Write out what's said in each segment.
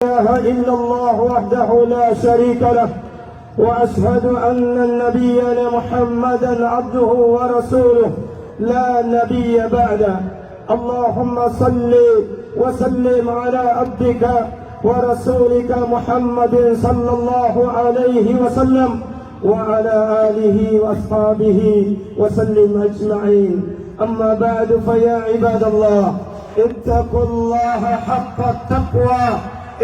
إله إلا الله وحده لا شريك له وأشهد أن نبينا محمدا عبده ورسوله لا نبي بعده. اللهم صل وسلم على عبدك ورسولك محمد صلى الله عليه وسلم وعلى آله وأصحابه وسلم أجمعين. أما بعد فيا عباد الله اتقوا الله حق التقوى،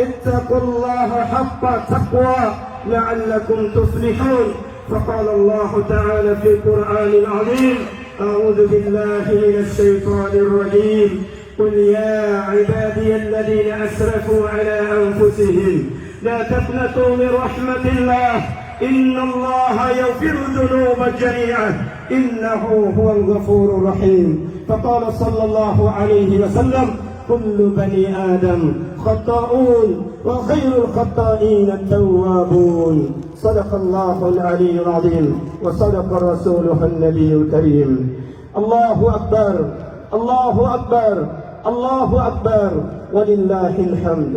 اتقوا الله حق التقوى لعلكم تفلحون. فقال الله تعالى في القرآن العظيم: أعوذ بالله من الشيطان الرجيم، قل يا عبادي الذين أسرفوا على أنفسهم لا تقنطوا من رحمة الله إن الله يغفر الذنوب جميعا إنه هو الغفور الرحيم. فقال صلى الله عليه وسلم: كل بني آدم خطاؤون وخير الخطائين التوابون. صدق الله العلي العظيم وصدق رسوله النبي الكريم. الله أكبر الله أكبر الله أكبر walillahil hamd.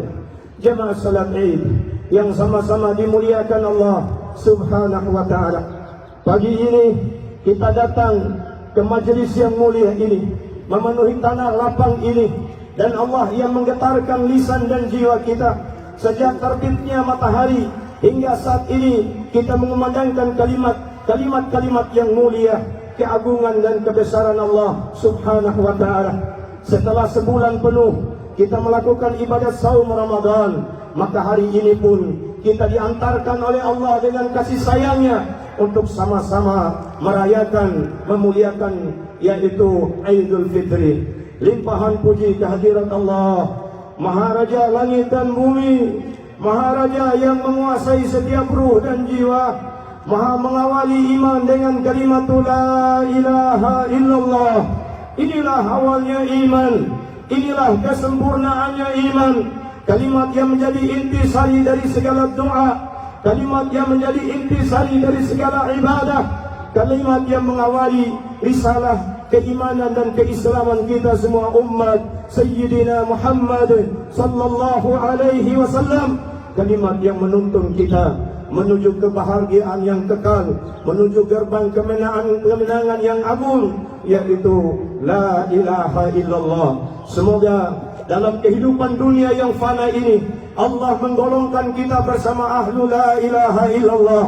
Jemaah salat Id yang sama-sama dimuliakan Allah Subhanahu wa taala. Pagi ini kita datang ke majelis yang mulia ini, memenuhi tanah lapang ini, dan Allah yang menggetarkan lisan dan jiwa kita. Sejak terbitnya matahari hingga saat ini kita mengumandangkan kalimat-kalimat yang mulia, keagungan dan kebesaran Allah Subhanahu wa taala. Setelah sebulan penuh kita melakukan ibadat saum Ramadan, maka hari ini pun kita diantarkan oleh Allah dengan kasih sayangnya untuk sama-sama merayakan, memuliakan, yaitu Idul Fitri. Limpahan puji kehadirat Allah, Maharaja langit dan bumi, Maharaja yang menguasai setiap ruh dan jiwa, Maha mengawali iman dengan kalimat la ilaha illallah. Inilah awalnya iman, inilah kesempurnaannya iman. Kalimat yang menjadi intisari dari segala doa, kalimat yang menjadi intisari dari segala ibadah, kalimat yang mengawali risalah keimanan dan keislaman kita semua umat Sayyidina Muhammad sallallahu alaihi wasallam. Kalimat yang menuntun kita menuju kebahagiaan yang kekal, menuju gerbang kemenangan yang agung, yaitu la ilaha illallah. Semoga dalam kehidupan dunia yang fana ini Allah menggolongkan kita bersama ahlu la ilaha illallah.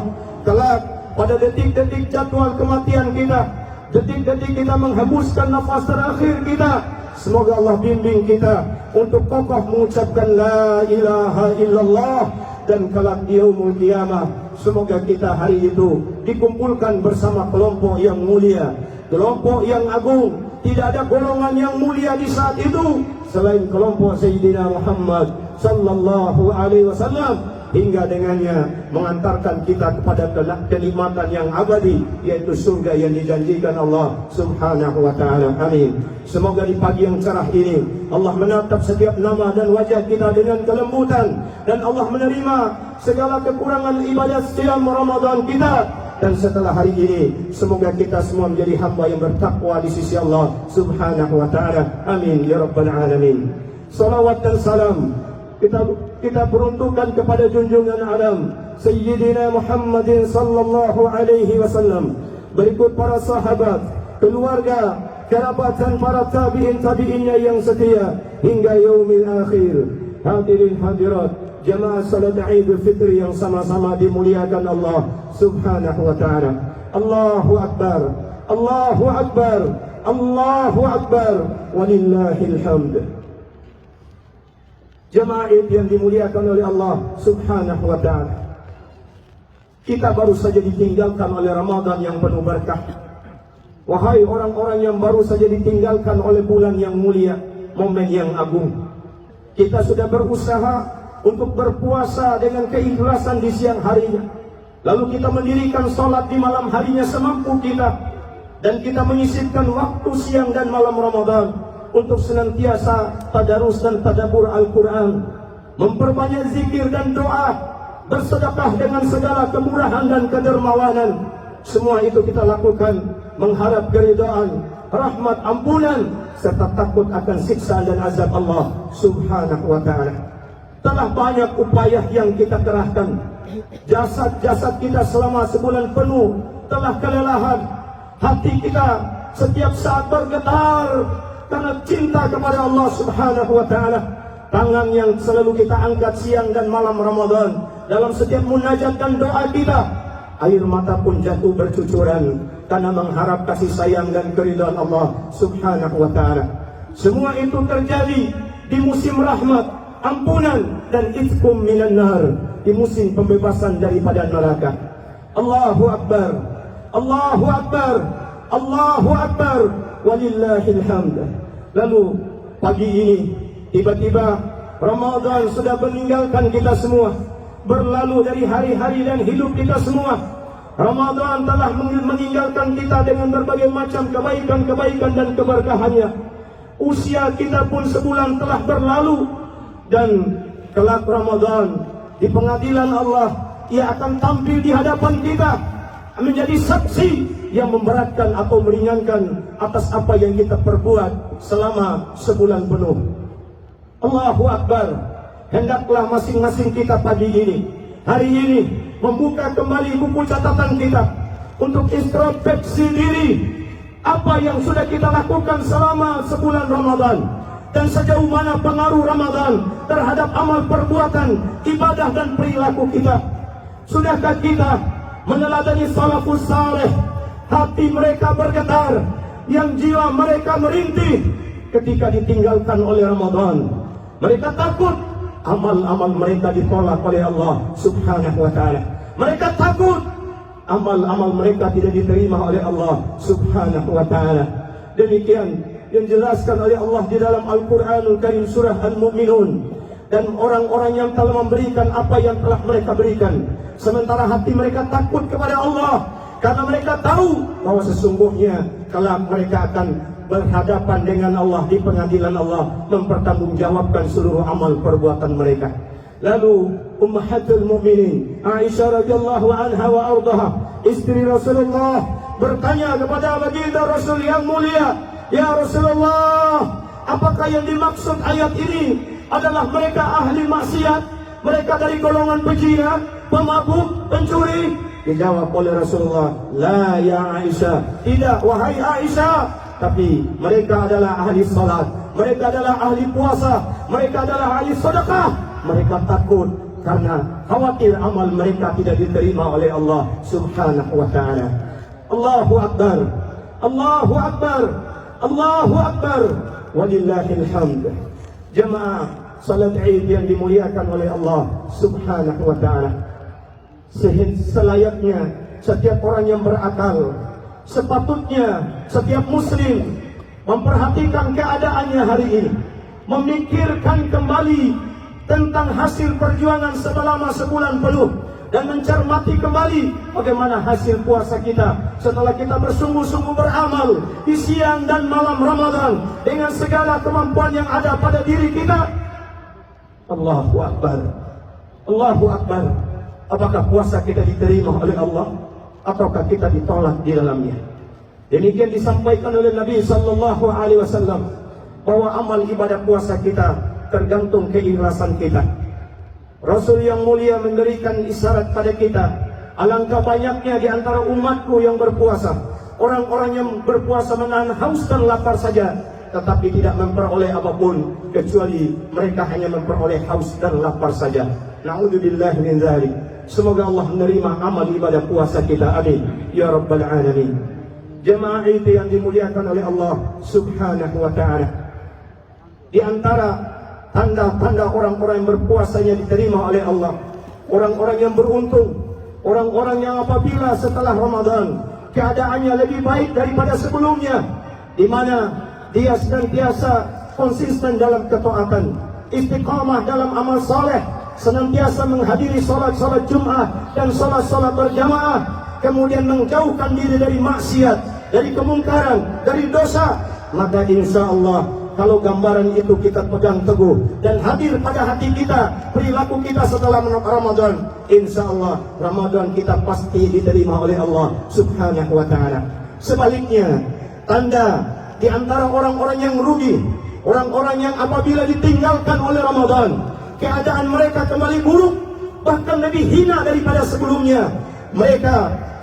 Kelak pada detik-detik jadwal kematian kita, detik-detik kita menghembuskan nafas terakhir kita, semoga Allah bimbing kita untuk kokoh mengucapkan la ilaha illallah. Dan kelak di yaumul qiyamah, semoga kita hari itu dikumpulkan bersama kelompok yang mulia, kelompok yang agung. Tidak ada golongan yang mulia di saat itu selain kelompok Sayyidina Muhammad sallallahu alaihi wasallam, hingga dengannya mengantarkan kita kepada kenikmatan yang abadi, yaitu surga yang dijanjikan Allah Subhanahu wa taala. Amin. Semoga di pagi yang cerah ini Allah menatap setiap nama dan wajah kita dengan kelembutan, dan Allah menerima segala kekurangan ibadah siam Ramadan kita. Dan setelah hari ini semoga kita semua menjadi hamba yang bertakwa di sisi Allah Subhanahu wa taala. Amin ya rabbal alamin. Salawat dan salam kita peruntukkan kepada junjungan alam Sayyidina Muhammadin sallallahu alaihi wasallam, berikut para sahabat, keluarga, kerabat dan para tabi'innya yang setia hingga yaumil akhir. Hadirin hadirat jemaah salat Idul Fitri yang sama-sama dimuliakan Allah Subhanahu wa taala. Allahu akbar, Allahu akbar, Allahu akbar walillahil hamd. Jemaah yang dimuliakan oleh Allah Subhanahu wa taala, kita baru saja ditinggalkan oleh Ramadan yang penuh berkah. Wahai orang-orang yang baru saja ditinggalkan oleh bulan yang mulia, momen yang agung. Kita sudah berusaha untuk berpuasa dengan keikhlasan di siang harinya, lalu kita mendirikan sholat di malam harinya semampu kita, dan kita menyisipkan waktu siang dan malam Ramadan untuk senantiasa tadarus dan tadabbur Al-Quran, memperbanyak zikir dan doa, bersedekah dengan segala kemurahan dan kedermawanan. Semua itu kita lakukan mengharap keridhaan, rahmat, ampunan, serta takut akan siksa dan azab Allah Subhanahu wa ta'ala. telah banyak upaya yang kita kerahkan. Jasad-jasad kita selama sebulan penuh telah kelelahan. Hati kita setiap saat bergetar karena cinta kepada Allah Subhanahu wa taala. Tangan yang selalu kita angkat siang dan malam Ramadan dalam setiap munajat dan doa kita, air mata pun jatuh bercucuran karena mengharap kasih sayang dan keridhaan Allah Subhanahu wa taala. Semua itu terjadi di musim rahmat, ampunan dan itqum minan nar, di musim pembebasan daripada neraka. Allahu akbar, Allahu akbar, Allahu akbar, walillahil hamd. Lalu pagi ini tiba-tiba Ramadan sudah meninggalkan kita semua, berlalu dari hari-hari dan hidup kita semua. Ramadan telah meninggalkan kita dengan berbagai macam kebaikan-kebaikan dan keberkahannya. Usia kita pun sebulan telah berlalu, dan kelak Ramadan di pengadilan Allah, ia akan tampil di hadapan kita menjadi saksi yang memberatkan atau meringankan atas apa yang kita perbuat selama sebulan penuh. Allahu Akbar. Hendaklah masing-masing kita pagi ini, hari ini, membuka kembali buku catatan kita untuk introspeksi diri. Apa yang sudah kita lakukan selama sebulan Ramadan, dan sejauh mana pengaruh Ramadan terhadap amal perbuatan, ibadah dan perilaku kita. Sudahkah kita meneladani salafus saleh? Hati mereka bergetar, yang jiwa mereka merintih ketika ditinggalkan oleh Ramadan. Mereka takut amal-amal mereka ditolak oleh Allah Subhanahu wa taala. Mereka takut amal-amal mereka tidak diterima oleh Allah Subhanahu wa taala. Demikian yang dijelaskan oleh Allah di dalam Al-Qur'anul Karim surah Al-Mu'minun. Dan orang-orang yang telah memberikan apa yang telah mereka berikan, sementara hati mereka takut kepada Allah, karena mereka tahu bahwa sesungguhnya kelak mereka akan berhadapan dengan Allah di pengadilan Allah, mempertanggungjawabkan seluruh amal perbuatan mereka. Lalu Ummahatul Mukminin Aisyah radhiyallahu anha wa ardhaha, istri Rasulullah, bertanya kepada baginda Rasul yang mulia, "Ya Rasulullah, apakah yang dimaksud ayat ini adalah mereka ahli maksiat, mereka dari golongan pezina, pemabuk, pencuri?" Dijawab oleh Rasulullah, "La ya Aisyah, tidak wahai Aisyah, tapi mereka adalah ahli salat, mereka adalah ahli puasa, mereka adalah ahli sedekah. Mereka takut karena khawatir amal mereka tidak diterima oleh Allah Subhanahu wa taala." Allahu akbar, Allahu akbar, Allahu akbar, walillahil hamd. Jemaah salat Id yang dimuliakan oleh Allah Subhanahu wa taala, selayaknya setiap orang yang berakal, sepatutnya setiap muslim memperhatikan keadaannya hari ini, memikirkan kembali tentang hasil perjuangan selama sebulan penuh, dan mencermati kembali bagaimana hasil puasa kita setelah kita bersungguh-sungguh beramal di siang dan malam Ramadan dengan segala kemampuan yang ada pada diri kita. Allahu Akbar, Allahu Akbar. Apakah puasa kita diterima oleh Allah ataukah kita ditolak di dalamnya? Demikian disampaikan oleh Nabi sallallahu alaihi wasallam bahwa amal ibadah puasa kita tergantung keikhlasan kita. Rasul yang mulia memberikan isyarat pada kita, alangkah banyaknya di antara umatku yang berpuasa, orang-orang yang berpuasa menahan haus dan lapar saja, tetapi tidak memperoleh apapun kecuali mereka hanya memperoleh haus dan lapar saja. Na'udzubillah min dzalik. Semoga Allah menerima amal ibadah puasa kita, amin ya rabbal alamin. Jemaah itu yang dimuliakan oleh Allah Subhanahu wa taala, di antara tanda-tanda orang-orang yang berpuasanya diterima oleh Allah, orang-orang yang beruntung, orang-orang yang apabila setelah Ramadan keadaannya lebih baik daripada sebelumnya, di mana dia senantiasa konsisten dalam ketaatan, istiqamah dalam amal saleh, senantiasa menghadiri salat-salat Jumat dan salat-salat berjamaah, kemudian menjauhkan diri dari maksiat, dari kemungkaran, dari dosa, maka insya Allah kalau gambaran itu kita pegang teguh dan hadir pada hati kita, perilaku kita setelah Ramadan, insya Allah Ramadan kita pasti diterima oleh Allah Subhanahu wa taala. Sebaliknya, tanda di antara orang-orang yang rugi, orang-orang yang apabila ditinggalkan oleh Ramadan, keadaan mereka kembali buruk, bahkan lebih hina daripada sebelumnya. Mereka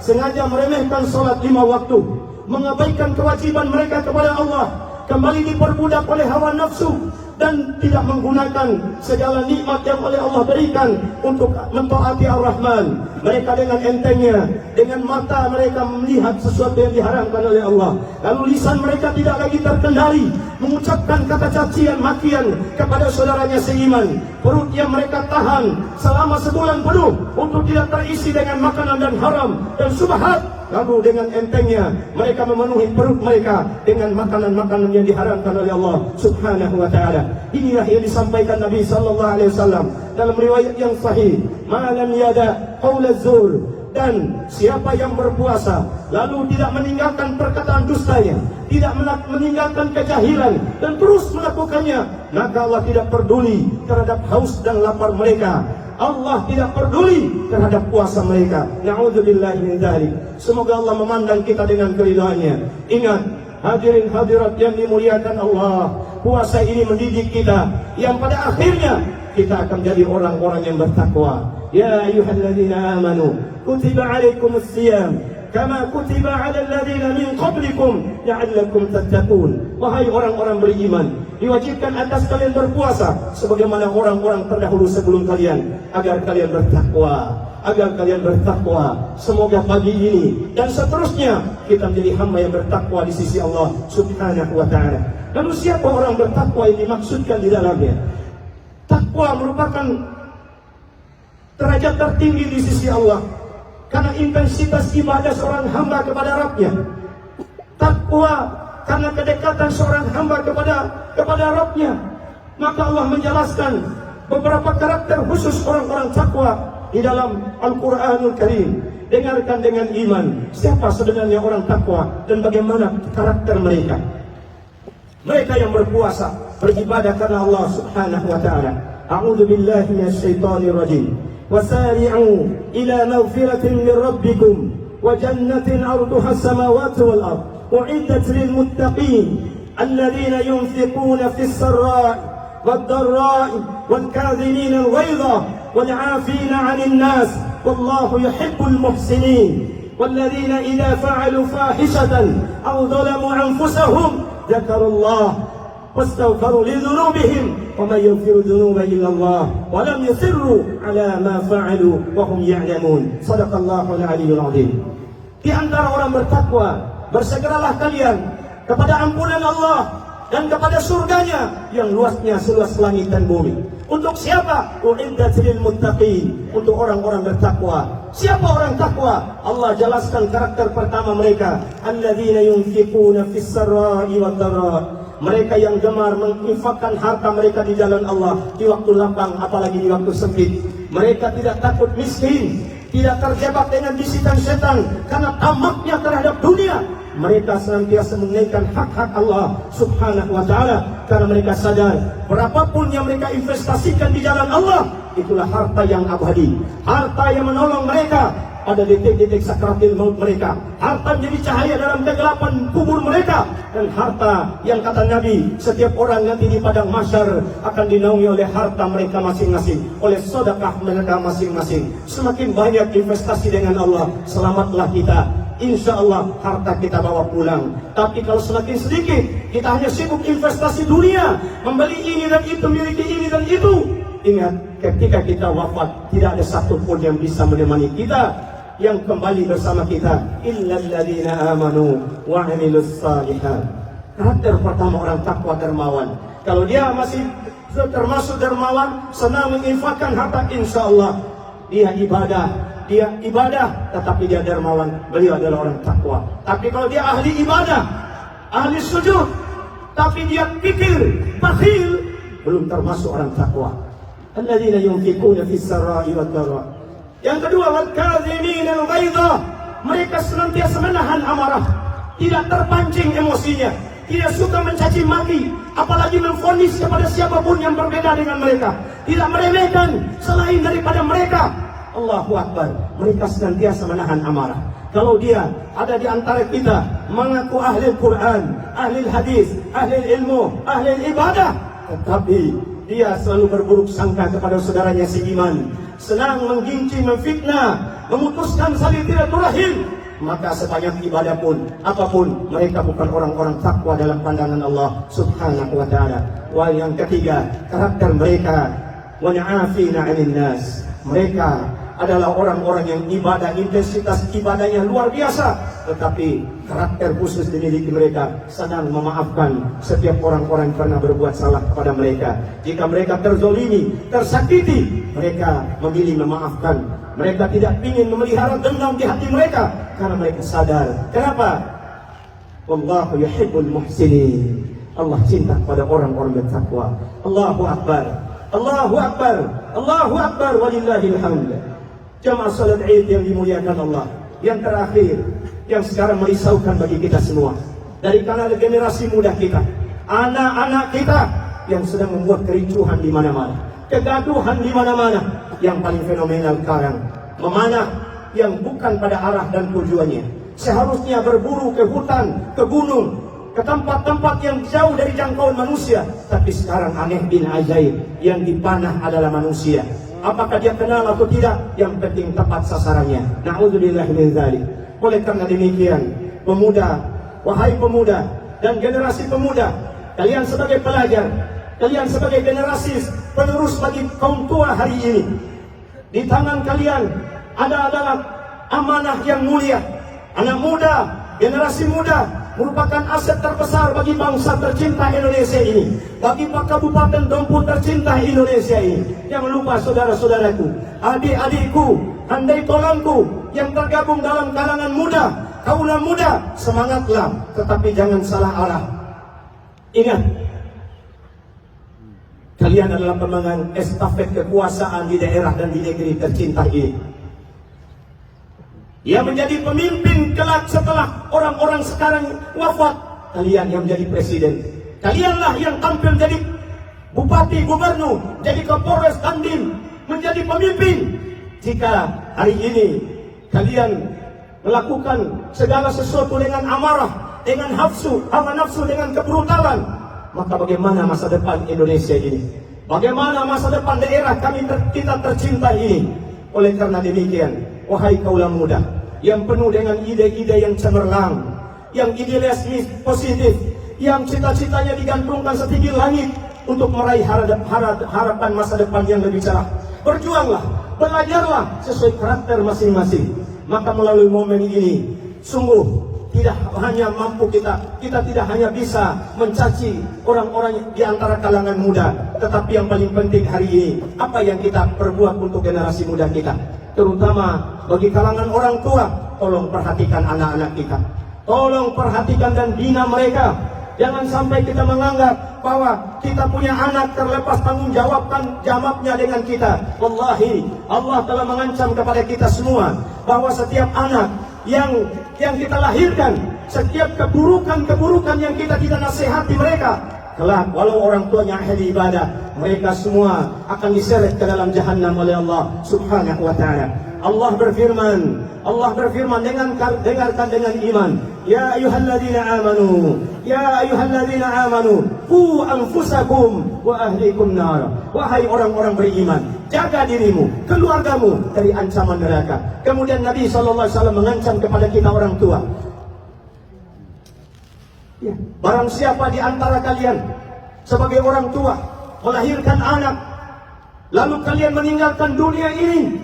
sengaja meremehkan salat 5 waktu, mengabaikan kewajiban mereka kepada Allah, kembali diperbudak oleh hawa nafsu, dan tidak menggunakan segala nikmat yang oleh Allah berikan untuk mentaati Ar-Rahman. Mereka dengan entengnya, dengan mata mereka melihat sesuatu yang diharamkan oleh Allah. Lalu lisan mereka tidak lagi terkendali, mengucapkan kata cacian makian kepada saudaranya seiman. Perut yang mereka tahan selama sebulan penuh untuk tidak terisi dengan makanan dan haram dan subhat. Lalu dengan entengnya mereka memenuhi perut mereka dengan makanan-makanan yang diharamkan oleh Allah Subhanahu wa taala. Inilah yang disampaikan Nabi sallallahu alaihi wasallam dalam riwayat yang sahih, "Ma lam yada qaulaz zur." Dan siapa yang berpuasa lalu tidak meninggalkan perkataan dustanya, tidak meninggalkan kejahilan dan terus melakukannya, maka Allah tidak peduli terhadap haus dan lapar mereka. Allah tidak peduli terhadap puasa mereka. Na'udzubillahi min dzalik. Semoga Allah memandang kita dengan keridhaannya. Ingat, hadirin hadirat yang dimuliakan Allah, puasa ini mendidik kita yang pada akhirnya kita akan jadi orang-orang yang bertakwa. Ya ayyuhalladzina amanu, kutiba alaikumus shiyam kama kutiba 'alal ladzina min qablikum la'allakum tattaqun. Wahai orang-orang beriman, diwajibkan atas kalian berpuasa sebagaimana orang-orang terdahulu sebelum kalian, agar kalian bertakwa, agar kalian bertakwa. Semoga pagi ini dan seterusnya kita menjadi hamba yang bertakwa di sisi Allah Subhanahu wa taala. Lalu siapa orang bertakwa yang dimaksudkan di dalamnya? Takwa merupakan derajat tertinggi di sisi Allah karena intensitas ibadah seorang hamba kepada Rabb-Nya. Takwa karena kedekatan seorang hamba kepada Rabb-Nya. Maka Allah menjelaskan beberapa karakter khusus orang-orang takwa di dalam Al-Quranul Karim. Dengarkan dengan iman siapa sebenarnya orang takwa dan bagaimana karakter mereka. Mereka yang berpuasa, beribadah karena Allah Subhanahu wa taala. A'udzu billahi minasyaitonir rajim. Wasari'u ila maghfiratin min rabbikum wa jannatin 'arduha as-samawati wal ardh u'iddat lil muttaqin alladhina yunfiquna fis sarra'i wad dharra'i wal kadhimina al-ghayza wal 'afina 'anil nas wallahu yuhibbul muhsinin والذين إذا فعلوا فاحشة أو ظلموا أنفسهم ذكروا الله واستغفروا لذنوبهم ومن يغفر الذنوب إلا الله ولم يصروا على ما فعلوا وهم يعلمون. صدق الله العلي العظيم. Di antara orang bertakwa, bersegeralah kalian kepada ampunan Allah dan kepada surganya yang luasnya seluas langit dan bumi. Untuk siapa? U'iddat lil muttaqin, untuk orang-orang bertakwa. Siapa orang takwa? Allah jelaskan karakter pertama mereka, alladzina yunfiquna fis sarra'i wad dharra. Mereka yang gemar menginfakkan harta mereka di jalan Allah di waktu lapang apalagi di waktu sempit. Mereka tidak takut miskin, tidak terjebak dengan bisikan setan karena tamaknya terhadap dunia. Mereka senantiasa menunaikan hak-hak Allah Subhanahu wa taala karena mereka sadar berapapun yang mereka investasikan di jalan Allah, itulah harta yang abadi, harta yang menolong mereka pada detik-detik sakratil maut mereka, harta menjadi cahaya dalam kegelapan kubur mereka, dan harta yang kata Nabi setiap orang nanti di padang mahsyar akan dinaungi oleh harta mereka masing-masing, oleh sedekah mereka masing-masing. Semakin banyak investasi dengan Allah, selamatlah kita. Insya Allah harta kita bawa pulang. Tapi kalau semakin sedikit, kita hanya sibuk investasi dunia, membeli ini dan itu, miliki ini dan itu. Ingat, ketika kita wafat, tidak ada satupun yang bisa menemani kita, yang kembali bersama kita, illal ladzina amanu wa 'amilus shalihat. Karakter pertama orang takwa dermawan. Kalau dia masih termasuk dermawan, senang menginfakkan harta, insya Allah dia ibadah, tetapi dia dermawan. Beliau adalah orang takwa. Tapi kalau dia ahli ibadah, ahli sujud, tapi dia pikir, bakhil, belum termasuk orang takwa. Alladzina yunfiquna fis sarra'i wad dharra. Yang kedua, wal kadhimina al-ghaidha. Mereka senantiasa menahan amarah, tidak terpancing emosinya, tidak suka mencaci maki, apalagi memvonis kepada siapapun yang berbeda dengan mereka, tidak meremehkan selain daripada mereka. Allahu Akbar. Mereka senantiasa menahan amarah. Kalau dia ada di antara kita mengaku ahli Quran, ahli hadis, ahli ilmu, ahli ibadah, tetapi dia selalu berburuk sangka kepada saudaranya seiman, senang mengginci, memfitnah, memutuskan saling silaturahim. Maka sebanyak ibadah pun, apapun, mereka bukan orang-orang takwa dalam pandangan Allah Subhanahu wa ta'ala. Wal yang ketiga, karakter mereka wana'afina 'anil nas. Mereka adalah orang-orang yang ibadah, intensitas ibadahnya luar biasa, tetapi karakter khusus dimiliki mereka, senang memaafkan setiap orang-orang yang pernah berbuat salah kepada mereka. Jika mereka terzolimi, tersakiti, mereka memilih memaafkan. Mereka tidak ingin memelihara dendam di hati mereka, karena mereka sadar. Kenapa? Wallahu yuhibbul muhsinin. Allah cinta kepada orang-orang bertakwa. Allahu Akbar, Allahu Akbar, Allahu Akbar, walillahil hamd. Jamaah salat Id yang dimuliakan Allah. Yang terakhir, yang sekarang merisaukan bagi kita semua, dari kalangan generasi muda kita, anak-anak kita yang sedang membuat kericuhan di mana-mana, kegaduhan di mana-mana. Yang paling fenomenal sekarang, memanah yang bukan pada arah dan tujuannya. Seharusnya berburu ke hutan, ke gunung, ke tempat-tempat yang jauh dari jangkauan manusia, tapi sekarang aneh bin ajaib, yang dipanah adalah manusia. Apakah dia kenal atau tidak, yang penting tepat sasarannya. Na'udzubillah min dzalik. Oleh karena demikian, pemuda, wahai pemuda dan generasi pemuda, kalian sebagai pelajar, kalian sebagai generasi penerus bagi kaum tua hari ini, di tangan kalian adalah amanah yang mulia. Anak muda, generasi muda merupakan aset terbesar bagi bangsa tercinta Indonesia ini, bagi Kabupaten Dompu tercinta Indonesia ini. Jangan lupa saudara-saudaraku, adik-adikku, andai tolongku yang tergabung dalam kalangan muda, kaula muda, semangatlah, tetapi jangan salah arah. Ingat, kalian adalah pemegang estafet kekuasaan di daerah dan di negeri tercinta ini. Dia menjadi pemimpin kelak setelah orang-orang sekarang wafat. Kalian yang menjadi presiden. Kalianlah yang tampil jadi bupati, gubernur, jadi kapolres, dandim, menjadi pemimpin. Jika hari ini kalian melakukan segala sesuatu dengan amarah, dengan hawa nafsu, dengan kebrutalan, maka bagaimana masa depan Indonesia ini? Bagaimana masa depan daerah kita tercinta ini? Oleh karena demikian, wahai kaula muda yang penuh dengan ide-ide yang cemerlang, yang idealisme positif, yang cita-citanya digantungkan setinggi langit untuk meraih harapan masa depan yang lebih cerah, berjuanglah, belajarlah sesuai karakter masing-masing. Maka melalui momen ini, sungguh tidak hanya mampu kita tidak hanya bisa mencaci orang-orang di antara kalangan muda, tetapi yang paling penting hari ini, apa yang kita perbuat untuk generasi muda kita, terutama bagi kalangan orang tua. Tolong perhatikan anak-anak kita, tolong perhatikan dan bina mereka. Jangan sampai kita menganggap bahwa kita punya anak terlepas tanggung jawabnya dengan kita. Wallahi, Allah telah mengancam kepada kita semua bahwa setiap anak yang kita lahirkan, setiap keburukan yang kita tidak nasihati mereka, kelak walau orang tuanya ahli ibadah, mereka semua akan diseret ke dalam jahanam oleh Allah Subhanahu wa ta'ala. Allah berfirman, dengarkan dengan iman. Ya ayyuhalladzina amanu, qu anfusakum wa ahlikum nar. Wahai orang-orang beriman, jaga dirimu, keluargamu dari ancaman neraka. Kemudian Nabi SAW mengancam kepada kita orang tua. Ya, barang siapa di antara kalian sebagai orang tua melahirkan anak, lalu kalian meninggalkan dunia ini,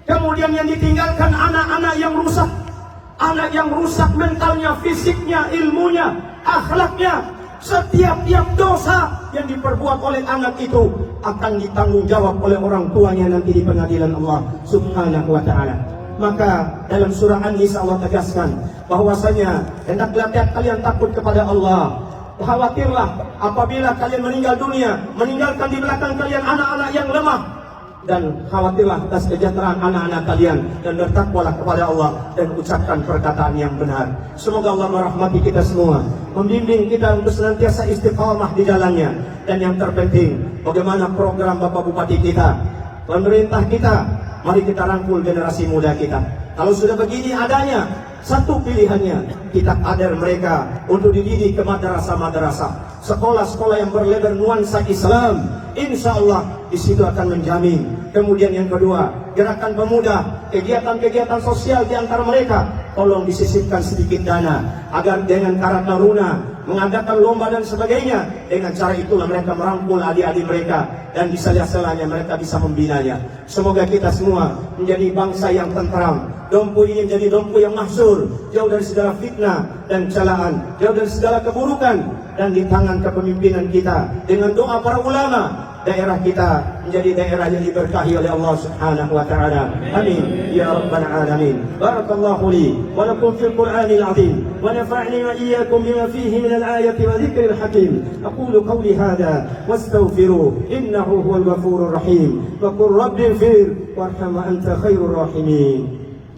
kemudian yang ditinggalkan anak-anak yang rusak mentalnya, fisiknya, ilmunya, akhlaknya. Setiap dosa yang diperbuat oleh anak itu akan ditanggung jawab oleh orang tuanya nanti di pengadilan Allah Subhanahu wa ta'ala. Maka dalam surah An-Nisa Allah tegaskan bahwasanya hendaklah kalian takut kepada Allah. Khawatirlah apabila kalian meninggal dunia, meninggalkan di belakang kalian anak-anak yang lemah. Dan khawatirlah atas kesejahteraan anak-anak kalian, dan bertakwalah kepada Allah dan ucapkan perkataan yang benar. Semoga Allah merahmati kita semua, membimbing kita untuk senantiasa istiqamah di jalannya. Dan yang terpenting, bagaimana program Bapak Bupati kita, pemerintah kita, mari kita rangkul generasi muda kita. Kalau sudah begini adanya, Satu pilihannya, kita kader mereka untuk dididik ke madrasah-madrasah, sekolah-sekolah yang berlebar nuansa Islam. Insya Allah di situ akan menjamin. Kemudian yang kedua, gerakan pemuda, kegiatan-kegiatan sosial di antara mereka, tolong disisipkan sedikit dana agar dengan Karang Taruna mengadakan lomba dan sebagainya. Dengan cara itulah mereka merangkul adik-adik mereka, dan di sela-selanya mereka bisa membinanya. Semoga kita semua menjadi bangsa yang tentram. Dompu ini menjadi dompu yang mahsyur, jauh dari segala fitnah dan celaan, jauh dari segala keburukan, dan di tangan kepemimpinan kita dengan doa para ulama, daerah kita menjadi daerah yang diberkahi oleh Allah Subhanahu wa taala. Amin ya rabbal alamin. Barakallahu li wa lakum fil Qur'anil azim wa nafa'ni wa iyyakum bima fihi min al-ayati wa dhikril hakim. Aqulu qawli hadha wastaghfiru innahu huwal ghafurur rahim. Wa qur rabbighfir warham anta khairur rahimin.